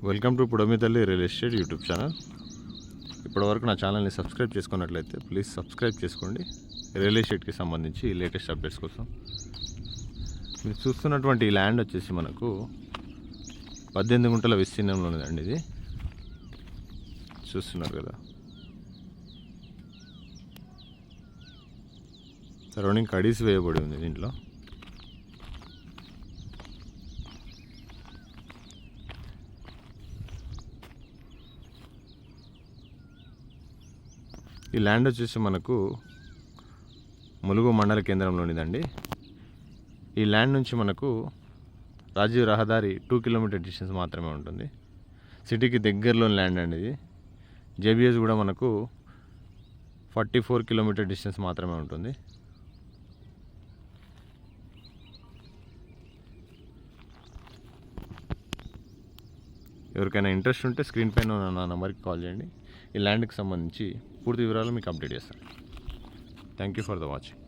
Welcome to Pudamithalli real estate YouTube channel. ఇప్పటివరకు నా ఛానల్ని సబ్స్క్రైబ్ చేసుకున్నట్లయితే ప్లీజ్ సబ్స్క్రైబ్ చేసుకోండి. రియల్ ఎస్టేట్కి సంబంధించి లేటెస్ట్ అప్డేట్స్ కోసం. మీరు చూస్తున్నటువంటి ఈ ల్యాండ్ వచ్చేసి మనకు 18 గుంటల విస్తీర్ణంలో ఉన్నదండి. ఇది చూస్తున్నారు కదా. సరౌండింగ్ కడీస్ వేయబడి ఉంది దీంట్లో. ఈ ల్యాండ్ వచ్చేసి మనకు ములుగు మండల కేంద్రంలోనిదండి. ఈ ల్యాండ్ నుంచి మనకు రాజీవ్ రహదారి 2 కిలోమీటర్ డిస్టెన్స్ మాత్రమే ఉంటుంది. సిటీకి దగ్గరలోని ల్యాండ్ అండి ఇది. జేబీఎస్ కూడా మనకు 44 కిలోమీటర్ డిస్టెన్స్ మాత్రమే ఉంటుంది. ఎవరికైనా ఇంట్రెస్ట్ ఉంటే స్క్రీన్ పైన ఉన్న నా నెంబర్కి కాల్ చేయండి. ఈ ల్యాండ్కి సంబంధించి పూర్తి వివరాలు మీకు అప్డేట్ చేస్తాను. Thank you for the watching.